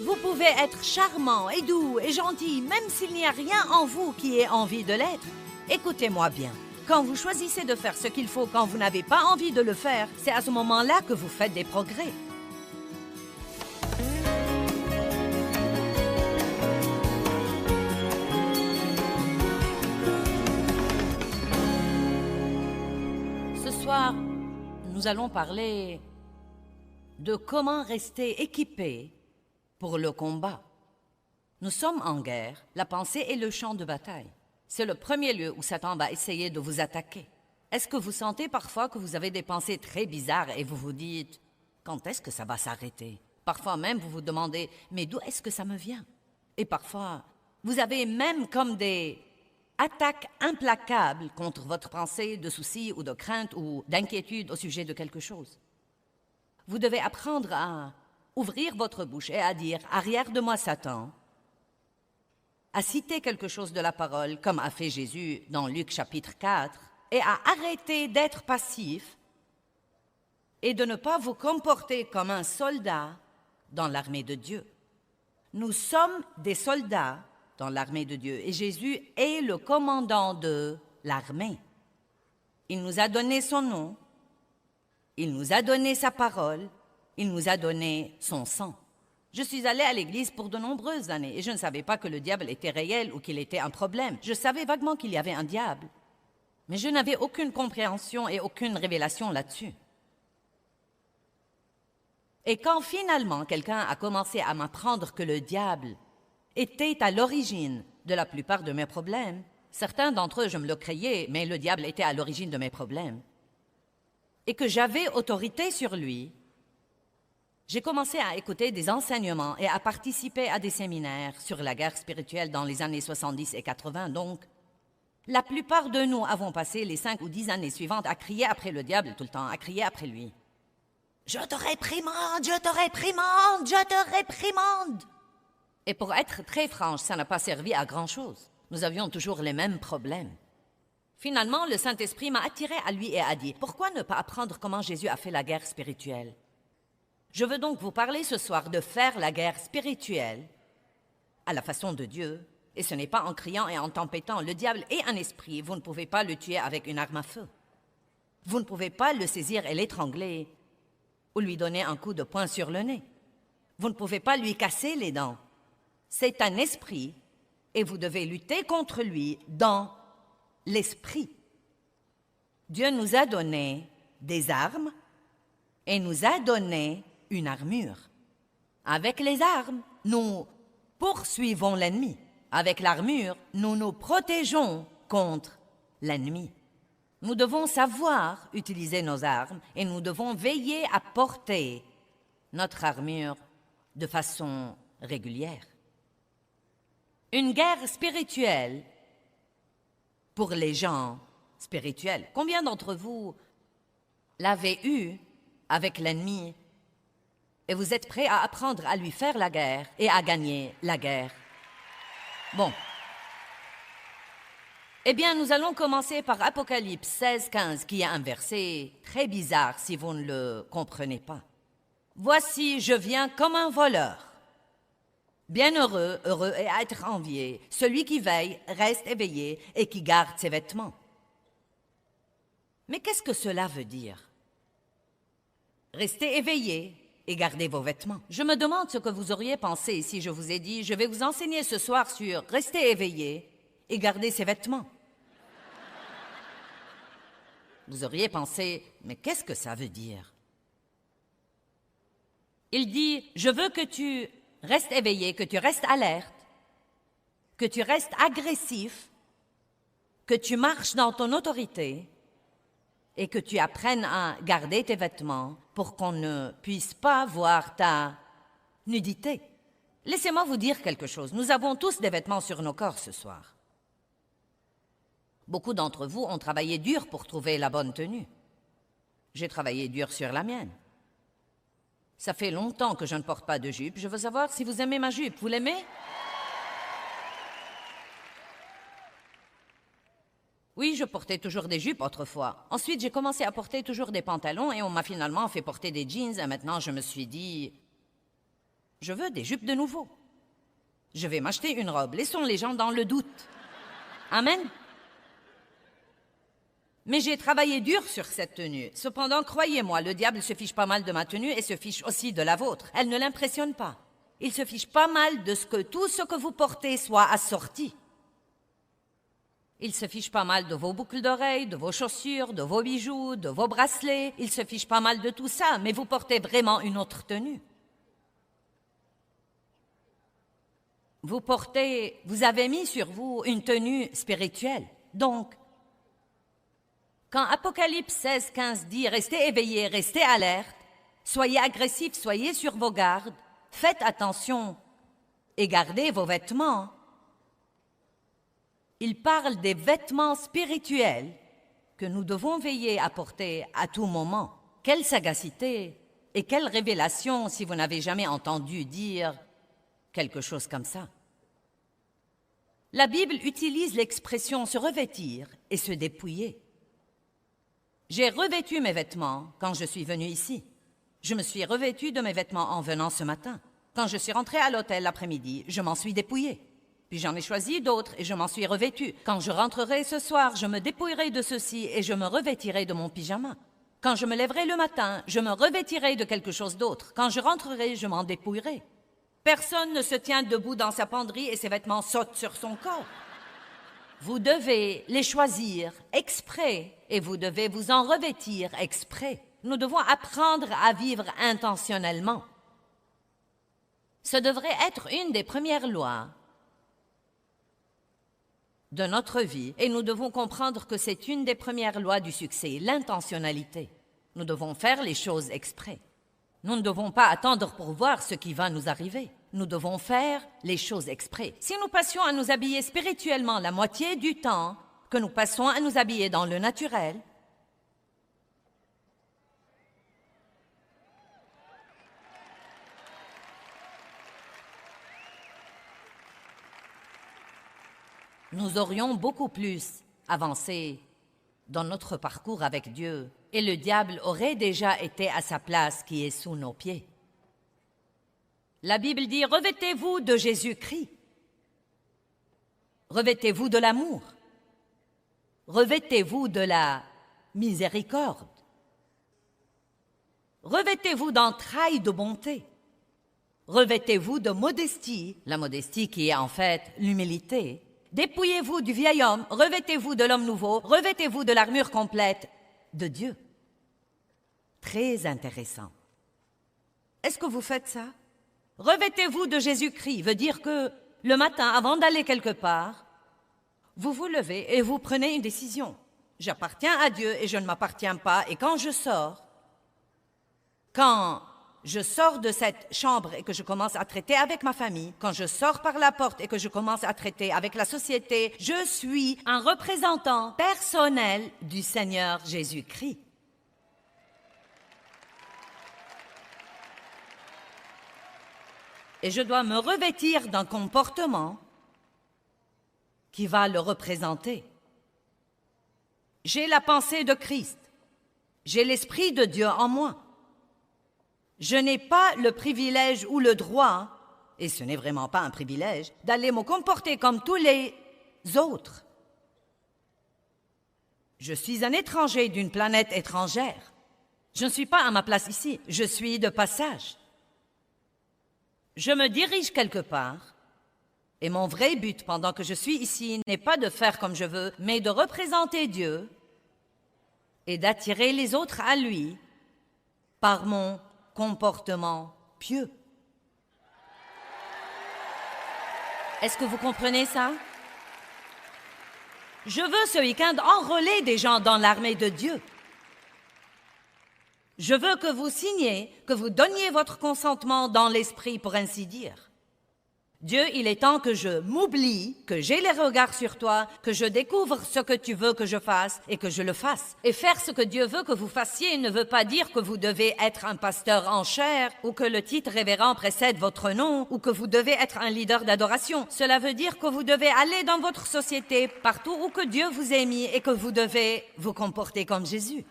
Vous pouvez être charmant et doux et gentil, même s'il n'y a rien en vous qui ait envie de l'être. Écoutez-moi bien. Quand vous choisissez de faire ce qu'il faut quand vous n'avez pas envie de le faire, c'est à ce moment-là que vous faites des progrès. Ce soir, nous allons parler de comment rester équipé pour le combat. Nous sommes en guerre, la pensée est le champ de bataille. C'est le premier lieu où Satan va essayer de vous attaquer. Est-ce que vous sentez parfois que vous avez des pensées très bizarres et vous vous dites « Quand est-ce que ça va s'arrêter ?» Parfois même, vous vous demandez « Mais d'où est-ce que ça me vient ?» Et parfois, vous avez même comme des attaques implacables contre votre pensée de soucis ou de crainte ou d'inquiétude au sujet de quelque chose. Vous devez apprendre à ouvrir votre bouche et à dire « Arrière de moi, Satan », à citer quelque chose de la parole, comme a fait Jésus dans Luc chapitre 4, et à arrêter d'être passif et de ne pas vous comporter comme un soldat dans l'armée de Dieu. Nous sommes des soldats dans l'armée de Dieu et Jésus est le commandant de l'armée. Il nous a donné son nom, il nous a donné sa parole, il nous a donné son sang. Je suis allée à l'église pour de nombreuses années et je ne savais pas que le diable était réel ou qu'il était un problème. Je savais vaguement qu'il y avait un diable, mais je n'avais aucune compréhension et aucune révélation là-dessus. Et quand finalement quelqu'un a commencé à m'apprendre que le diable était à l'origine de la plupart de mes problèmes, certains d'entre eux, je me le croyais, mais le diable était à l'origine de mes problèmes, et que j'avais autorité sur lui, j'ai commencé à écouter des enseignements et à participer à des séminaires sur la guerre spirituelle dans les années 70 et 80. Donc, la plupart de nous avons passé les 5 ou 10 années suivantes à crier après le diable tout le temps, à crier après lui. « Je te réprimande, je te réprimande, je te réprimande !» Et pour être très franche, ça n'a pas servi à grand-chose. Nous avions toujours les mêmes problèmes. Finalement, le Saint-Esprit m'a attiré à lui et a dit « Pourquoi ne pas apprendre comment Jésus a fait la guerre spirituelle ?» Je veux donc vous parler ce soir de faire la guerre spirituelle à la façon de Dieu. Et ce n'est pas en criant et en tempêtant. Le diable est un esprit. Vous ne pouvez pas le tuer avec une arme à feu. Vous ne pouvez pas le saisir et l'étrangler ou lui donner un coup de poing sur le nez. Vous ne pouvez pas lui casser les dents. C'est un esprit et vous devez lutter contre lui dans l'esprit. Dieu nous a donné des armes et nous a donné une armure. Avec les armes, nous poursuivons l'ennemi. Avec l'armure, nous nous protégeons contre l'ennemi. Nous devons savoir utiliser nos armes et nous devons veiller à porter notre armure de façon régulière. Une guerre spirituelle pour les gens spirituels. Combien d'entre vous l'avez eue avec l'ennemi et vous êtes prêts à apprendre à lui faire la guerre et à gagner la guerre? Bon. Eh bien, nous allons commencer par Apocalypse 16, 15, qui est un verset très bizarre si vous ne le comprenez pas. « Voici, je viens comme un voleur. Bienheureux, heureux et à être envié, celui qui veille, reste éveillé et qui garde ses vêtements. » Mais qu'est-ce que cela veut dire? Restez éveillé et gardez vos vêtements. Je me demande ce que vous auriez pensé si je vous ai dit « Je vais vous enseigner ce soir sur rester éveillé et garder ses vêtements. » Vous auriez pensé « Mais qu'est-ce que ça veut dire? » Il dit « Je veux que tu restes éveillé, que tu restes alerte, que tu restes agressif, que tu marches dans ton autorité et que tu apprennes à garder tes vêtements pour qu'on ne puisse pas voir ta nudité. » Laissez-moi vous dire quelque chose. Nous avons tous des vêtements sur nos corps ce soir. Beaucoup d'entre vous ont travaillé dur pour trouver la bonne tenue. J'ai travaillé dur sur la mienne. Ça fait longtemps que je ne porte pas de jupe. Je veux savoir si vous aimez ma jupe. Vous l'aimez? Oui, je portais toujours des jupes autrefois. Ensuite, j'ai commencé à porter toujours des pantalons et on m'a finalement fait porter des jeans. Et maintenant, je me suis dit, Je veux des jupes de nouveau. Je vais m'acheter une robe. Laissons les gens dans le doute. Amen. Mais j'ai travaillé dur sur cette tenue. Cependant, croyez-moi, le diable se fiche pas mal de ma tenue et se fiche aussi de la vôtre. Elle ne l'impressionne pas. Il se fiche pas mal de ce que tout ce que vous portez soit assorti. Il se fiche pas mal de vos boucles d'oreilles, de vos chaussures, de vos bijoux, de vos bracelets. Il se fiche pas mal de tout ça, mais vous portez vraiment une autre tenue. Vous avez mis sur vous une tenue spirituelle. Donc, quand Apocalypse 16, 15 dit « Restez éveillés, restez alertes, soyez agressifs, soyez sur vos gardes, faites attention et gardez vos vêtements », il parle des vêtements spirituels que nous devons veiller à porter à tout moment. Quelle sagacité et quelle révélation si vous n'avez jamais entendu dire quelque chose comme ça. La Bible utilise l'expression « se revêtir » et « se dépouiller ». J'ai revêtu mes vêtements quand je suis venue ici. Je me suis revêtue de mes vêtements en venant ce matin. Quand je suis rentrée à l'hôtel l'après-midi, je m'en suis dépouillée. Puis j'en ai choisi d'autres et je m'en suis revêtue. Quand je rentrerai ce soir, je me dépouillerai de ceci et je me revêtirai de mon pyjama. Quand je me lèverai le matin, je me revêtirai de quelque chose d'autre. Quand je rentrerai, je m'en dépouillerai. Personne ne se tient debout dans sa penderie et ses vêtements sautent sur son corps. Vous devez les choisir exprès et vous devez vous en revêtir exprès. Nous devons apprendre à vivre intentionnellement. Ce devrait être une des premières lois de notre vie et nous devons comprendre que c'est une des premières lois du succès, l'intentionnalité. Nous devons faire les choses exprès. Nous ne devons pas attendre pour voir ce qui va nous arriver. Nous devons faire les choses exprès. Si nous passions à nous habiller spirituellement la moitié du temps que nous passons à nous habiller dans le naturel, nous aurions beaucoup plus avancé dans notre parcours avec Dieu et le diable aurait déjà été à sa place qui est sous nos pieds. La Bible dit « Revêtez-vous de Jésus-Christ. Revêtez-vous de l'amour. Revêtez-vous de la miséricorde. Revêtez-vous d'entrailles de bonté. Revêtez-vous de modestie, la modestie qui est en fait l'humilité. Dépouillez-vous du vieil homme, revêtez-vous de l'homme nouveau, revêtez-vous de l'armure complète de Dieu. » Très intéressant. Est-ce que vous faites ça? Revêtez-vous de Jésus-Christ veut dire que le matin, avant d'aller quelque part, vous vous levez et vous prenez une décision. J'appartiens à Dieu et je ne m'appartiens pas. Et quand je sors de cette chambre et que je commence à traiter avec ma famille, quand je sors par la porte et que je commence à traiter avec la société, je suis un représentant personnel du Seigneur Jésus-Christ. Et je dois me revêtir d'un comportement qui va le représenter. J'ai la pensée de Christ. J'ai l'Esprit de Dieu en moi. Je n'ai pas le privilège ou le droit, et ce n'est vraiment pas un privilège, d'aller me comporter comme tous les autres. Je suis un étranger d'une planète étrangère. Je ne suis pas à ma place ici, je suis de passage. Je me dirige quelque part, et mon vrai but pendant que je suis ici n'est pas de faire comme je veux, mais de représenter Dieu et d'attirer les autres à lui par mon comportement pieux. Est-ce que vous comprenez ça? Je veux ce week-end enrôler des gens dans l'armée de Dieu. Je veux que vous signiez, que vous donniez votre consentement dans l'esprit, pour ainsi dire. Dieu, il est temps que je m'oublie, que j'ai les regards sur toi, que je découvre ce que tu veux que je fasse et que je le fasse. Et faire ce que Dieu veut que vous fassiez ne veut pas dire que vous devez être un pasteur en chair ou que le titre révérend précède votre nom ou que vous devez être un leader d'adoration. Cela veut dire que vous devez aller dans votre société, partout où que Dieu vous ait mis et que vous devez vous comporter comme Jésus.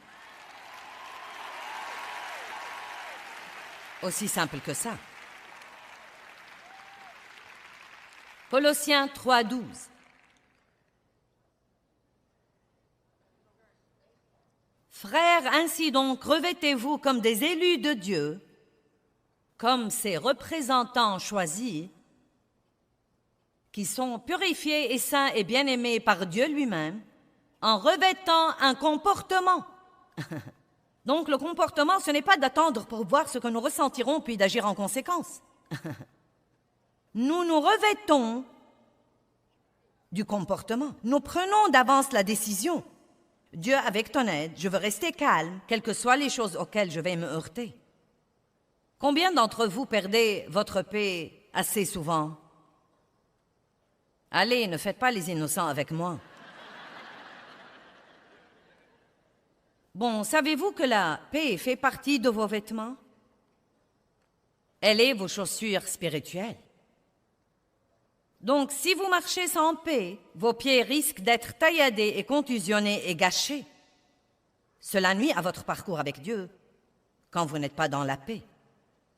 Aussi simple que ça. Colossiens 3:12. Frères, ainsi donc, revêtez-vous comme des élus de Dieu, comme ses représentants choisis, qui sont purifiés et saints et bien-aimés par Dieu lui-même, en revêtant un comportement. Donc le comportement, ce n'est pas d'attendre pour voir ce que nous ressentirons puis d'agir en conséquence. Nous nous revêtons du comportement. Nous prenons d'avance la décision. Dieu, avec ton aide, je veux rester calme, quelles que soient les choses auxquelles je vais me heurter. Combien d'entre vous perdez votre paix assez souvent? Allez, ne faites pas les innocents avec moi. Bon, savez-vous que la paix fait partie de vos vêtements? Elle est vos chaussures spirituelles. Donc, si vous marchez sans paix, vos pieds risquent d'être tailladés et contusionnés et gâchés. Cela nuit à votre parcours avec Dieu quand vous n'êtes pas dans la paix.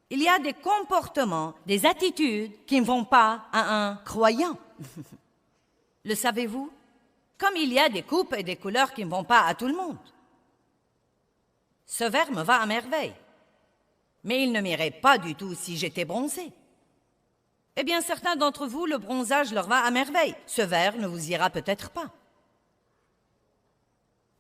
Il y a des comportements, des attitudes qui ne vont pas à un croyant. Le savez-vous? Comme il y a des coupes et des couleurs qui ne vont pas à tout le monde. Ce vert me va à merveille, mais il ne m'irait pas du tout si j'étais bronzé. Eh bien, certains d'entre vous, le bronzage leur va à merveille. Ce vert ne vous ira peut-être pas.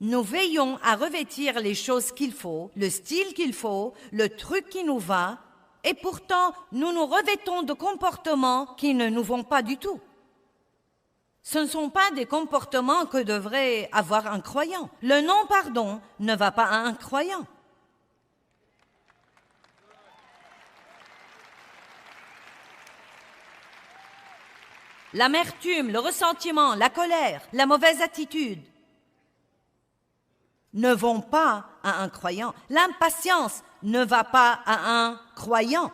Nous veillons à revêtir les choses qu'il faut, le style qu'il faut, le truc qui nous va, et pourtant, nous nous revêtons de comportements qui ne nous vont pas du tout. Ce ne sont pas des comportements que devrait avoir un croyant. Le non-pardon ne va pas à un croyant. L'amertume, le ressentiment, la colère, la mauvaise attitude ne vont pas à un croyant. L'impatience ne va pas à un croyant.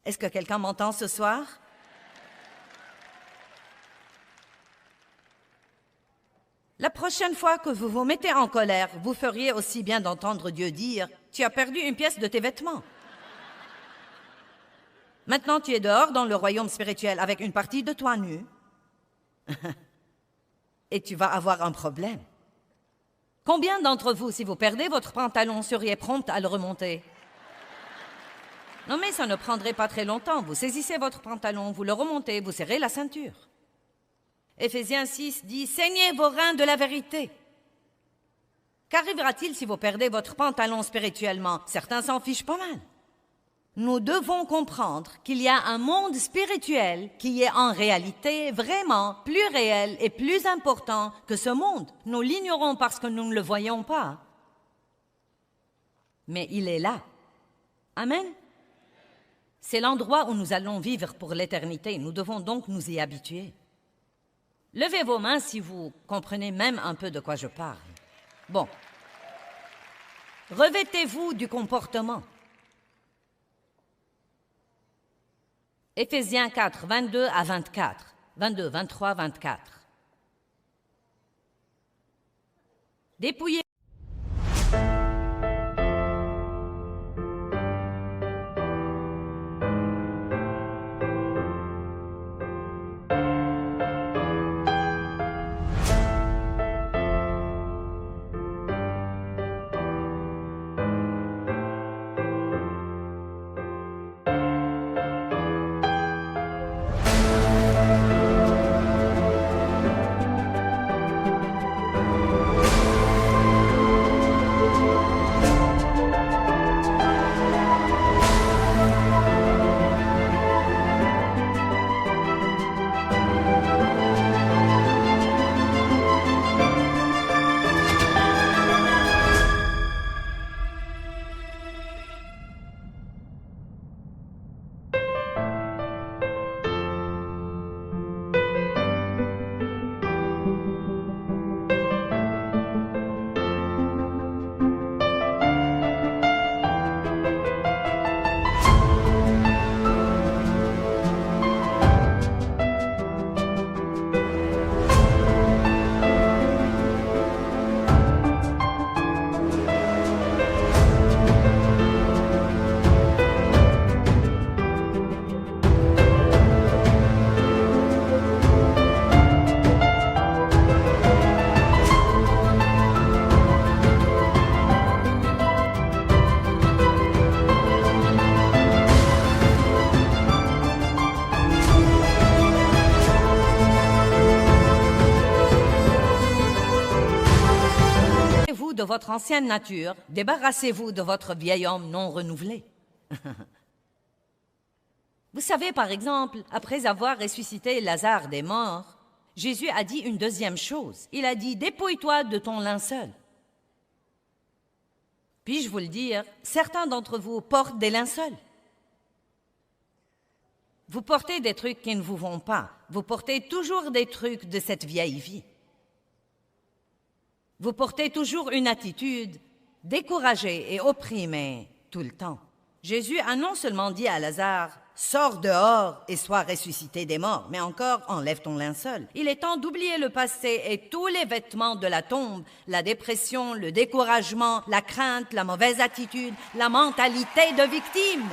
Est-ce que quelqu'un m'entend ce soir? La prochaine fois que vous vous mettez en colère, vous feriez aussi bien d'entendre Dieu dire « Tu as perdu une pièce de tes vêtements. » Maintenant, tu es dehors dans le royaume spirituel avec une partie de toi nue et tu vas avoir un problème. Combien d'entre vous, si vous perdez votre pantalon, seriez prompte à le remonter? Non, mais ça ne prendrait pas très longtemps. Vous saisissez votre pantalon, vous le remontez, vous serrez la ceinture. Éphésiens 6 dit « Saignez vos reins de la vérité ». Qu'arrivera-t-il si vous perdez votre pantalon spirituellement? Certains s'en fichent pas mal. Nous devons comprendre qu'il y a un monde spirituel qui est en réalité vraiment plus réel et plus important que ce monde. Nous l'ignorons parce que nous ne le voyons pas. Mais il est là. Amen. C'est l'endroit où nous allons vivre pour l'éternité. Nous devons donc nous y habituer. Levez vos mains si vous comprenez même un peu de quoi je parle. Bon. Revêtez-vous du comportement. Éphésiens 4, 22 à 24. 22, 23, 24. Dépouillez votre ancienne nature, débarrassez-vous de votre vieil homme non renouvelé. Vous savez, par exemple, après avoir ressuscité Lazare des morts, Jésus a dit une deuxième chose. Il a dit « Dépouille-toi de ton linceul ». Puis-je vous le dire, certains d'entre vous portent des linceuls. Vous portez des trucs qui ne vous vont pas. Vous portez toujours des trucs de cette vieille vie. Vous portez toujours une attitude découragée et opprimée tout le temps. Jésus a non seulement dit à Lazare « Sors dehors et sois ressuscité des morts », mais encore « Enlève ton linceul ». Il est temps d'oublier le passé et tous les vêtements de la tombe, la dépression, le découragement, la crainte, la mauvaise attitude, la mentalité de victime.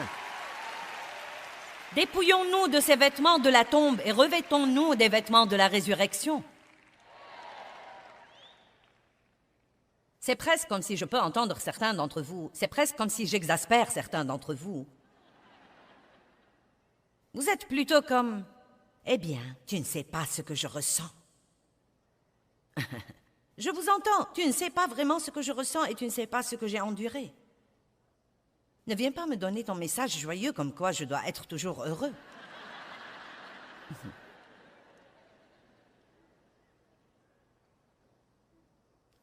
Dépouillons-nous de ces vêtements de la tombe et revêtons-nous des vêtements de la résurrection. C'est presque comme si je peux entendre certains d'entre vous, c'est presque comme si j'exaspère certains d'entre vous. Vous êtes plutôt comme « Eh bien, tu ne sais pas ce que je ressens. » Je vous entends, tu ne sais pas vraiment ce que je ressens et tu ne sais pas ce que j'ai enduré. Ne viens pas me donner ton message joyeux comme quoi je dois être toujours heureux.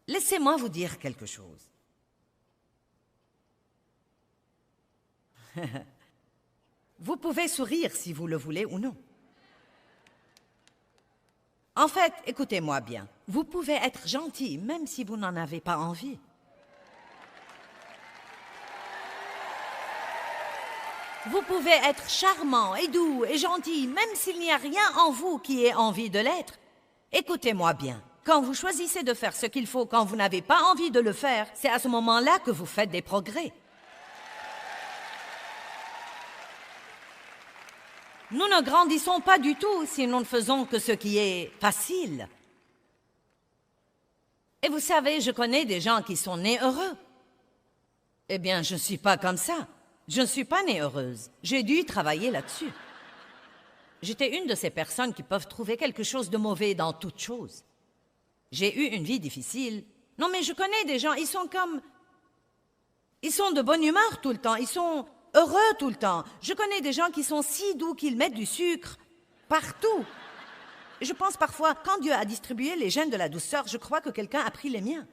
Laissez-moi vous dire quelque chose. Vous pouvez sourire si vous le voulez ou non. En fait, écoutez-moi bien, vous pouvez être gentil même si vous n'en avez pas envie. Vous pouvez être charmant et doux et gentil même s'il n'y a rien en vous qui ait envie de l'être. Écoutez-moi bien. Quand vous choisissez de faire ce qu'il faut quand vous n'avez pas envie de le faire, c'est à ce moment-là que vous faites des progrès. Nous ne grandissons pas du tout si nous ne faisons que ce qui est facile. Et vous savez, je connais des gens qui sont nés heureux. Eh bien, je ne suis pas comme ça. Je ne suis pas née heureuse. J'ai dû travailler là-dessus. J'étais une de ces personnes qui peuvent trouver quelque chose de mauvais dans toute chose. J'ai eu une vie difficile. Non, mais je connais des gens, ils sont de bonne humeur tout le temps, ils sont heureux tout le temps. Je connais des gens qui sont si doux qu'ils mettent du sucre partout. Je pense parfois, quand Dieu a distribué les gènes de la douceur, je crois que quelqu'un a pris les miens.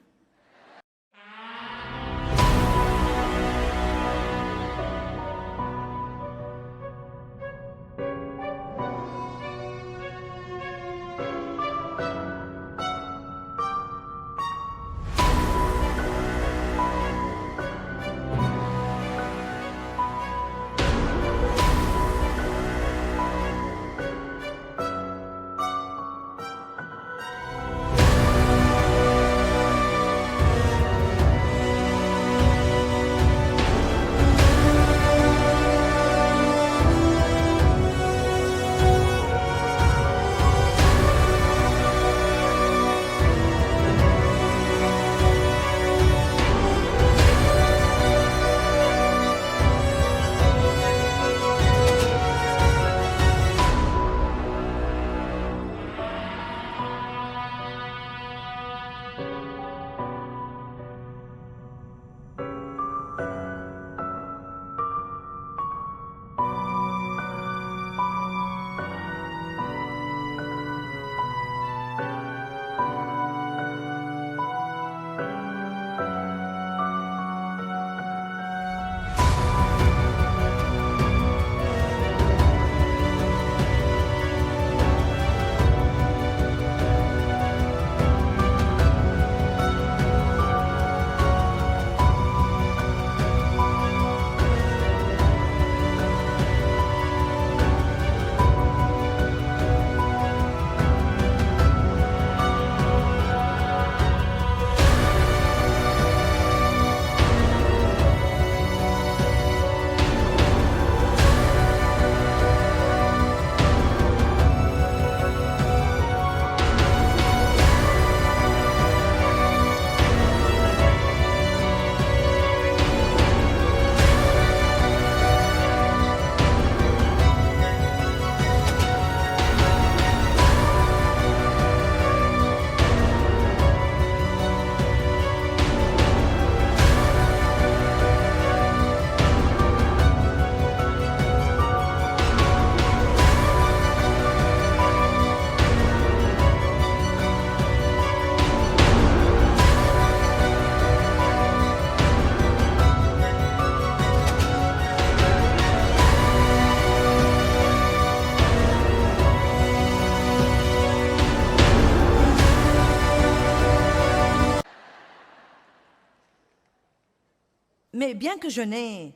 Mais bien que je n'ai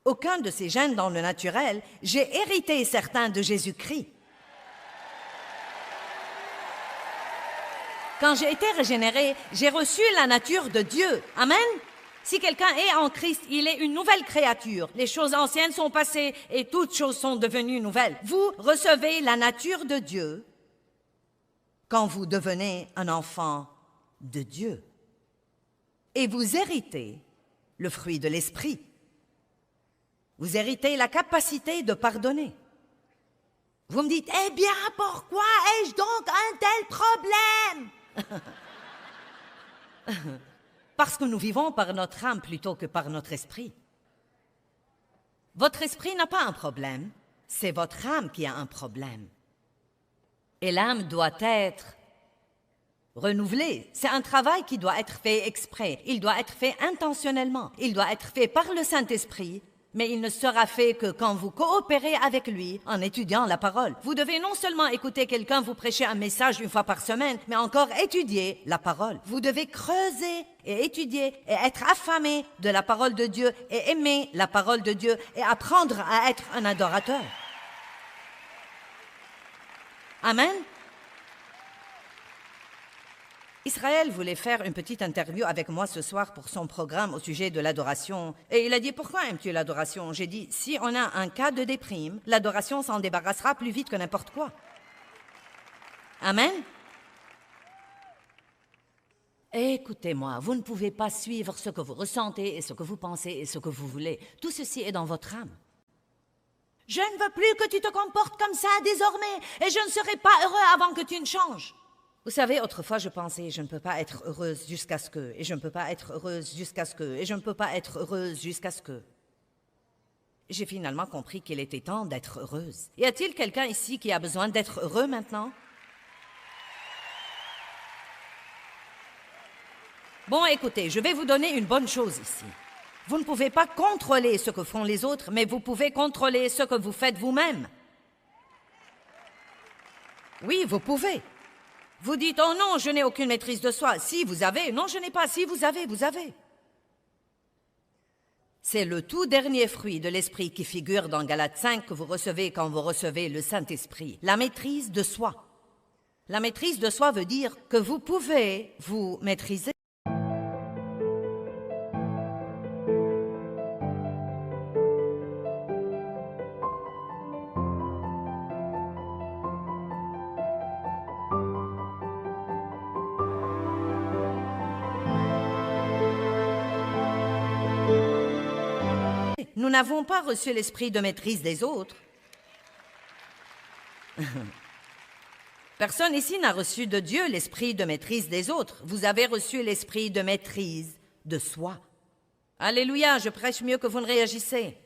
aucun de ces gènes dans le naturel, j'ai hérité certains de Jésus-Christ. Quand j'ai été régénéré, j'ai reçu la nature de Dieu. Amen. Si quelqu'un est en Christ, il est une nouvelle créature. Les choses anciennes sont passées et toutes choses sont devenues nouvelles. Vous recevez la nature de Dieu quand vous devenez un enfant de Dieu. Et vous héritez le fruit de l'esprit. Vous héritez la capacité de pardonner. Vous me dites, eh bien, pourquoi ai-je donc un tel problème? Parce que nous vivons par notre âme plutôt que par notre esprit. Votre esprit n'a pas un problème, c'est votre âme qui a un problème. Et l'âme doit être renouvelée. C'est un travail qui doit être fait exprès. Il doit être fait intentionnellement. Il doit être fait par le Saint-Esprit, mais il ne sera fait que quand vous coopérez avec lui en étudiant la parole. Vous devez non seulement écouter quelqu'un vous prêcher un message une fois par semaine, mais encore étudier la parole. Vous devez creuser et étudier et être affamé de la parole de Dieu et aimer la parole de Dieu et apprendre à être un adorateur. Amen. Israël voulait faire une petite interview avec moi ce soir pour son programme au sujet de l'adoration. Et il a dit, pourquoi aimes-tu l'adoration? J'ai dit, si on a un cas de déprime, l'adoration s'en débarrassera plus vite que n'importe quoi. Amen. Écoutez-moi, vous ne pouvez pas suivre ce que vous ressentez et ce que vous pensez et ce que vous voulez. Tout ceci est dans votre âme. Je ne veux plus que tu te comportes comme ça désormais et je ne serai pas heureux avant que tu ne changes. Vous savez, autrefois, je pensais, je ne peux pas être heureuse jusqu'à ce que, et je ne peux pas être heureuse jusqu'à ce que, et je ne peux pas être heureuse jusqu'à ce que. J'ai finalement compris qu'il était temps d'être heureuse. Y a-t-il quelqu'un ici qui a besoin d'être heureux maintenant? Bon, écoutez, je vais vous donner une bonne chose ici. Vous ne pouvez pas contrôler ce que font les autres, mais vous pouvez contrôler ce que vous faites vous-même. Oui, vous pouvez. Vous dites, oh non, je n'ai aucune maîtrise de soi. Si, vous avez. Non, je n'ai pas. Si, vous avez, vous avez. C'est le tout dernier fruit de l'esprit qui figure dans Galates 5 que vous recevez quand vous recevez le Saint-Esprit. La maîtrise de soi. La maîtrise de soi veut dire que vous pouvez vous maîtriser. Nous n'avons pas reçu l'esprit de maîtrise des autres. Personne ici n'a reçu de Dieu l'esprit de maîtrise des autres. Vous avez reçu l'esprit de maîtrise de soi. Alléluia, je prêche mieux que vous ne réagissez.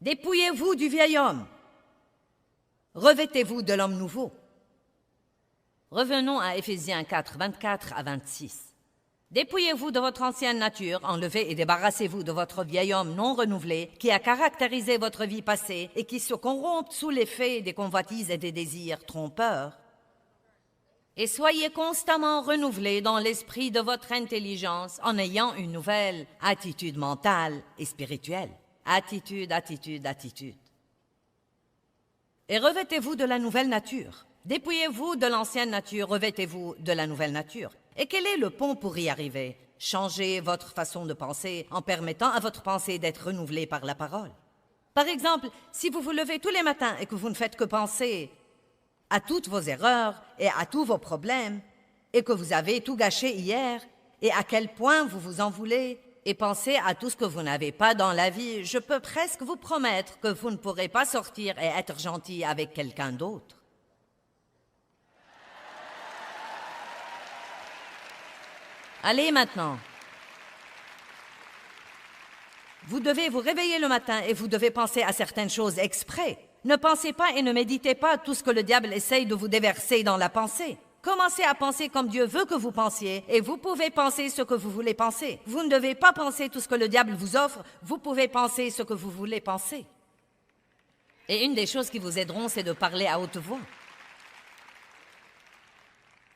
Dépouillez-vous du vieil homme. Revêtez-vous de l'homme nouveau. Revenons à Éphésiens 4, 24 à 26. Dépouillez-vous de votre ancienne nature, enlevez et débarrassez-vous de votre vieil homme non renouvelé qui a caractérisé votre vie passée et qui se corrompt sous l'effet des convoitises et des désirs trompeurs. Et soyez constamment renouvelés dans l'esprit de votre intelligence en ayant une nouvelle attitude mentale et spirituelle. Attitude, attitude, attitude. Et revêtez-vous de la nouvelle nature. Dépouillez-vous de l'ancienne nature, revêtez-vous de la nouvelle nature. Et quel est le pont pour y arriver? Changez votre façon de penser en permettant à votre pensée d'être renouvelée par la parole. Par exemple, si vous vous levez tous les matins et que vous ne faites que penser à toutes vos erreurs et à tous vos problèmes, et que vous avez tout gâché hier, et à quel point vous vous en voulez, et pensez à tout ce que vous n'avez pas dans la vie, je peux presque vous promettre que vous ne pourrez pas sortir et être gentil avec quelqu'un d'autre. Allez maintenant. Vous devez vous réveiller le matin et vous devez penser à certaines choses exprès. Ne pensez pas et ne méditez pas tout ce que le diable essaye de vous déverser dans la pensée. Commencez à penser comme Dieu veut que vous pensiez et vous pouvez penser ce que vous voulez penser. Vous ne devez pas penser tout ce que le diable vous offre, vous pouvez penser ce que vous voulez penser. Et une des choses qui vous aideront, c'est de parler à haute voix.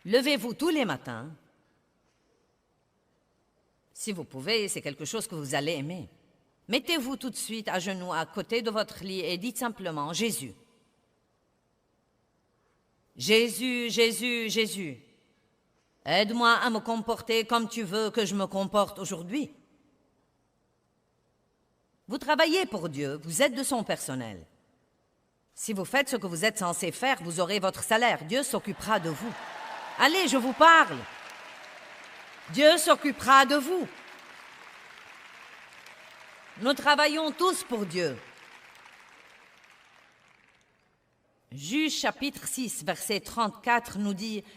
Levez-vous tous les matins. Si vous pouvez, c'est quelque chose que vous allez aimer. Mettez-vous tout de suite à genoux à côté de votre lit et dites simplement « Jésus. Jésus, Jésus, Jésus. Aide-moi à me comporter comme tu veux que je me comporte aujourd'hui. » Vous travaillez pour Dieu, vous êtes de son personnel. Si vous faites ce que vous êtes censé faire, vous aurez votre salaire. Dieu s'occupera de vous. Allez, je vous parle. Dieu s'occupera de vous. Nous travaillons tous pour Dieu. Juge chapitre 6, verset 34 nous dit «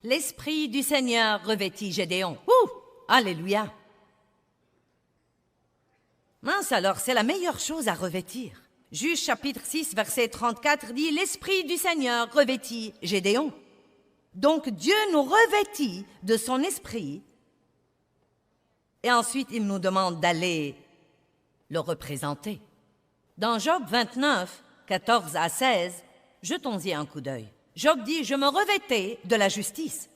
L'Esprit du Seigneur revêtit Gédéon. Ouh! Alléluia! Mince alors, c'est la meilleure chose à revêtir. Juge chapitre 6, verset 34 dit « L'Esprit du Seigneur revêtit Gédéon ». Donc Dieu nous revêtit de son Esprit et ensuite il nous demande d'aller le représenter. Dans Job 29, 14 à 16, jetons-y un coup d'œil. Job dit « Je me revêtais de la justice ».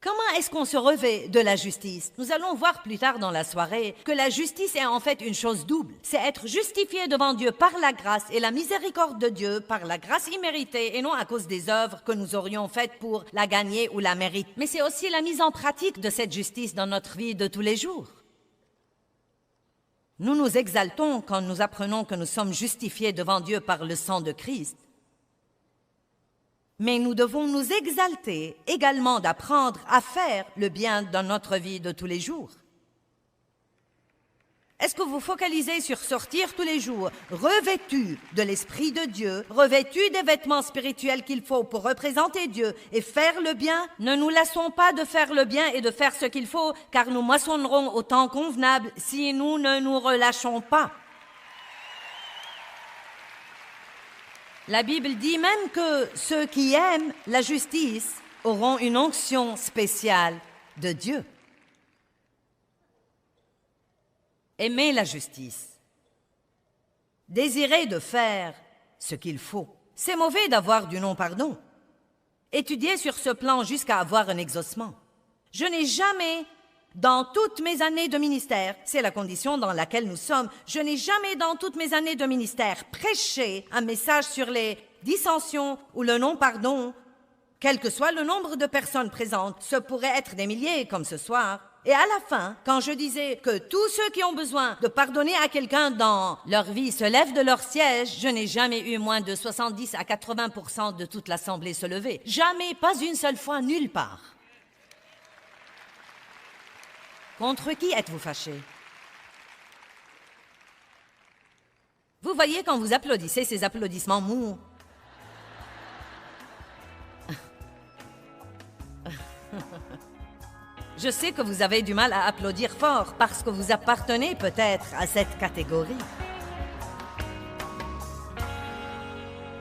Comment est-ce qu'on se revêt de la justice? Nous allons voir plus tard dans la soirée que la justice est en fait une chose double. C'est être justifié devant Dieu par la grâce et la miséricorde de Dieu, par la grâce imméritée et non à cause des œuvres que nous aurions faites pour la gagner ou la mériter. Mais c'est aussi la mise en pratique de cette justice dans notre vie de tous les jours. Nous nous exaltons quand nous apprenons que nous sommes justifiés devant Dieu par le sang de Christ. Mais nous devons nous exalter également d'apprendre à faire le bien dans notre vie de tous les jours. Est-ce que vous focalisez sur sortir tous les jours, revêtus de l'Esprit de Dieu, revêtus des vêtements spirituels qu'il faut pour représenter Dieu et faire le bien? Ne nous lassons pas de faire le bien et de faire ce qu'il faut, car nous moissonnerons au temps convenable si nous ne nous relâchons pas. La Bible dit même que ceux qui aiment la justice auront une onction spéciale de Dieu. Aimer la justice, désirer de faire ce qu'il faut. C'est mauvais d'avoir du non-pardon. Étudier sur ce plan jusqu'à avoir un exaucement. Je n'ai jamais, dans toutes mes années de ministère, c'est la condition dans laquelle nous sommes, je n'ai jamais dans toutes mes années de ministère prêché un message sur les dissensions ou le non-pardon, quel que soit le nombre de personnes présentes. Ce pourrait être des milliers comme ce soir. Et à la fin, quand je disais que tous ceux qui ont besoin de pardonner à quelqu'un dans leur vie se lèvent de leur siège, je n'ai jamais eu moins de 70 à 80% de toute l'assemblée se lever. Jamais, pas une seule fois, nulle part. Contre qui êtes-vous fâchés? Vous vous voyez quand vous applaudissez ces applaudissements mous? Je sais que vous avez du mal à applaudir fort parce que vous appartenez peut-être à cette catégorie.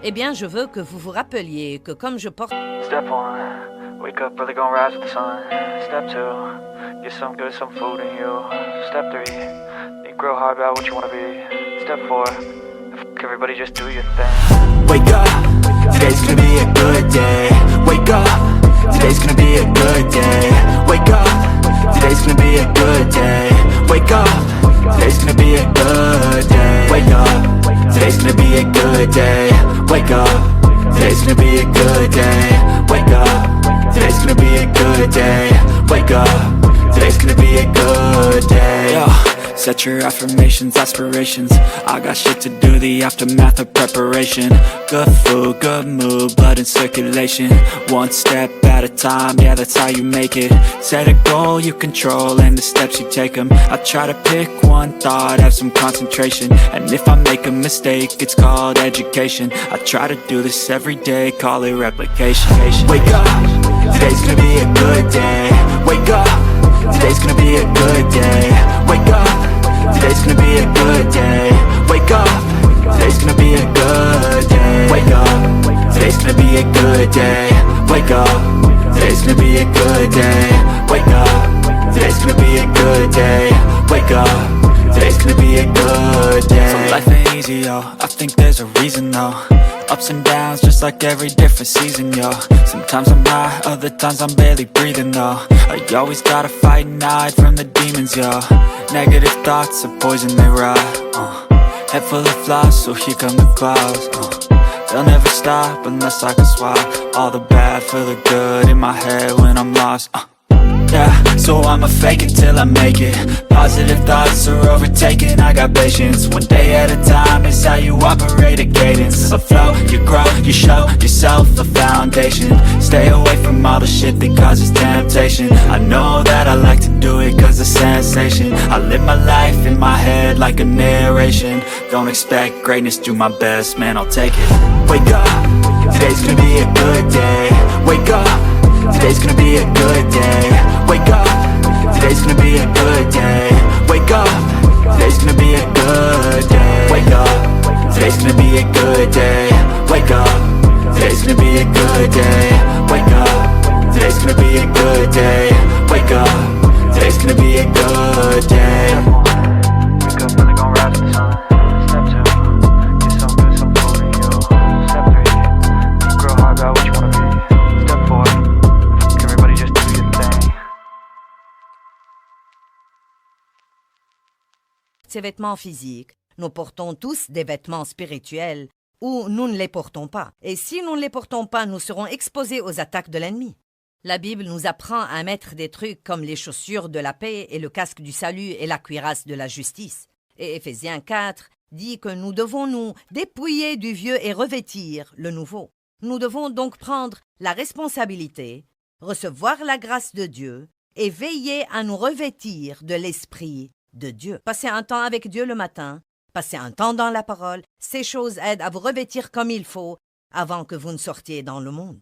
Eh bien, je veux que vous vous rappeliez que comme je porte... Step 1, wake up early, gonna rise with the sun. Step 2, get some good, some food in you. Step 3, think real hard about what you wanna be. Step 4, everybody just do your thing. Wake up, today's gonna be a good day. Wake up, today's gonna be a good day. Wake up, today's gonna be a good day. Wake up, today's gonna be a good day. Wake up, today's gonna be a good day. Wake up, today's gonna be a good day. Wake up, today's gonna be a good day. Wake up, today's gonna be a good day. Yo, set your affirmations, aspirations. I got shit to do, the aftermath of preparation. Good food, good mood, blood in circulation. One step at a time, yeah, that's how you make it. Set a goal you control and the steps you take them. I try to pick one thought, have some concentration. And if I make a mistake, it's called education. I try to do this every day, call it replication. Wake up, today's gonna be a good day. Wake up, today's gonna be a good day. Wake up, today's gonna be a good day. Wake up, today's gonna be a good day. Wake up, today's gonna be a good day. Wake up, today's gonna be a good day. Wake up, today's gonna be a good day. Wake up, today's gonna be a good day. So life ain't easy, yo, I think there's a reason though. Ups and downs, just like every different season, yo. Sometimes I'm high, other times I'm barely breathing, though. I always gotta fight and hide from the demons, yo. Negative thoughts are poison, they rot. Head full of flies, so here come the clouds. They'll never stop unless I can swap all the bad for the good in my head when I'm lost. Yeah, so I'ma fake it till I make it. Positive thoughts are overtaken, I got patience. One day at a time is how you operate a cadence. A flow, you grow, you show yourself a foundation. Stay away from all the shit that causes temptation. I know that I like to do it cause it's sensation. I live my life in my head like a narration. Don't expect greatness, do my best, man, I'll take it. Wake up, today's gonna be a good day. Wake up, today's gonna be a good day. Wake up, today's gonna be a good day. Wake up, today's gonna be a good day. Wake up, today's gonna be a good day. Wake up, today's gonna be a good day. Wake up, today's gonna be a good day. Wake up, today's gonna be a good day. Wake up early, gonna rise with the sun. Step 2, get some good, some food in you. Step 3, think real hard about what you wanna be. Step 4, everybody just do your thing. Ces vêtements physiques, nous portons tous des vêtements spirituels ou nous ne les portons pas. Et si nous ne les portons pas, nous serons exposés aux attaques de l'ennemi. La Bible nous apprend à mettre des trucs comme les chaussures de la paix et le casque du salut et la cuirasse de la justice. Et Éphésiens 4 dit que nous devons nous dépouiller du vieux et revêtir le nouveau. Nous devons donc prendre la responsabilité, recevoir la grâce de Dieu et veiller à nous revêtir de l'Esprit de Dieu. Passez un temps avec Dieu le matin, passez un temps dans la parole, ces choses aident à vous revêtir comme il faut avant que vous ne sortiez dans le monde.